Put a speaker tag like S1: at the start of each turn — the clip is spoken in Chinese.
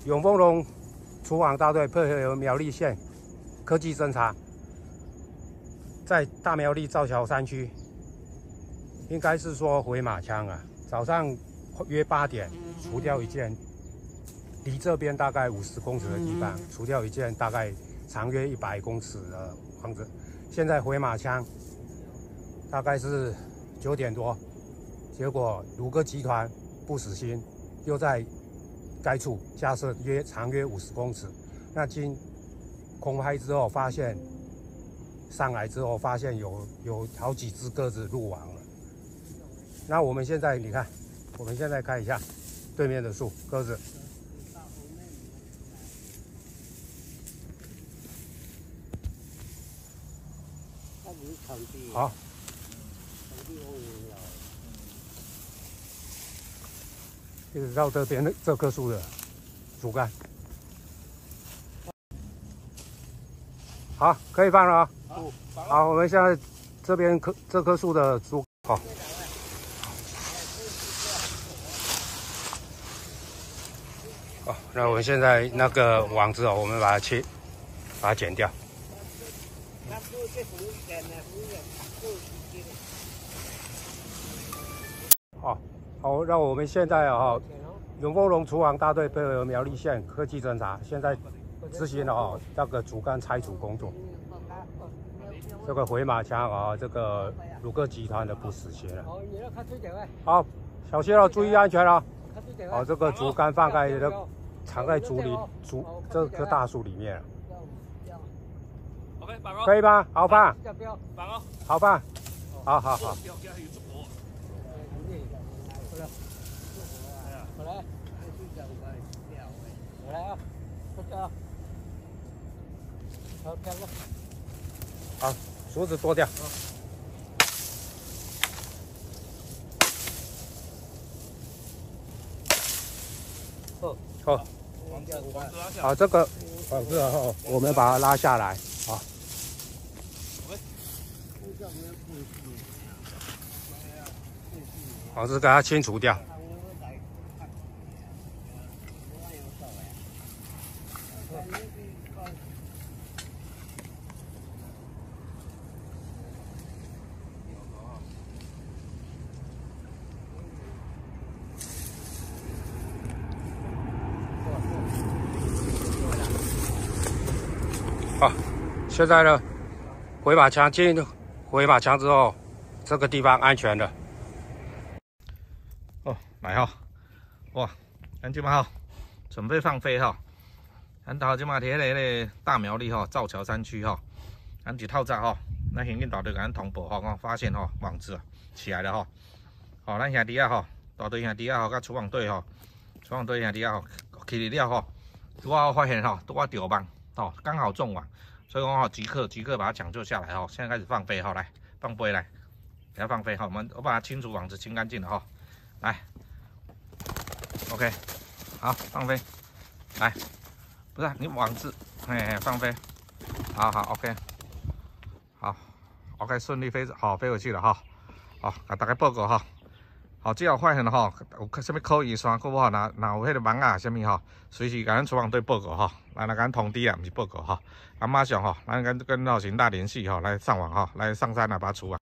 S1: 永丰龙厨房大队配合苗栗县科技侦查，在大苗栗造桥山区，应该是说回马枪啊，早上约8点除掉一件离这边大概50公尺的地方，除掉一件大概长约100公尺的房子。现在回马枪大概是9点多，结果鲁哥集团不死心，又在该处架设长约50公尺。那经空拍之后，发现上来之后发现有好几只鸽子入网了。那我们现在你看，我们现在看一下对面的树，鸽子。好。一直到这边的这棵树的主干。好，可以放了啊。好，我们现在这边这棵树的主好。好，那我们现在那个网子哦，我们把它剪掉。好，那我们现在永丰龙厨房大队配合苗栗县科技侦查，现在执行了那个主干拆除工作。这个回马枪这个鲁哥集团的不死心了。好，小心注意安全哦。好，这个竹竿放在藏在这棵大树里面了。OK， 可以吗？好放。好放。好。好，竹子剁掉。好，这个网子我们把它拉下来。好。好，是给它清除掉。好，现在呢，回马枪进回马枪之后，这个地方安全了。
S2: 来哇，咱即马准备放飞咱头即马伫迄个大苗栗造桥山区咱一透早咱刑警大队甲咱通报发现网子起来了咱兄弟大队兄弟甲厨房队厨房队兄弟去了拄好发现拄好钓网刚好中网，所以讲即刻把它抢救下来现在开始放飞来放飞来，给它放飞我把它清除网子清干净了来。OK， 好，放飞，来，不是你网子，放飞，好 ，OK， 好 ，OK， 顺利飞回去了好，给大家报告好，只要发现有什么可疑线，或无若有迄个网啊什么随时甲咱厨房队报告来甲咱通知啊，不是报告马上咱跟老邢大联系来上网来上山把它除完。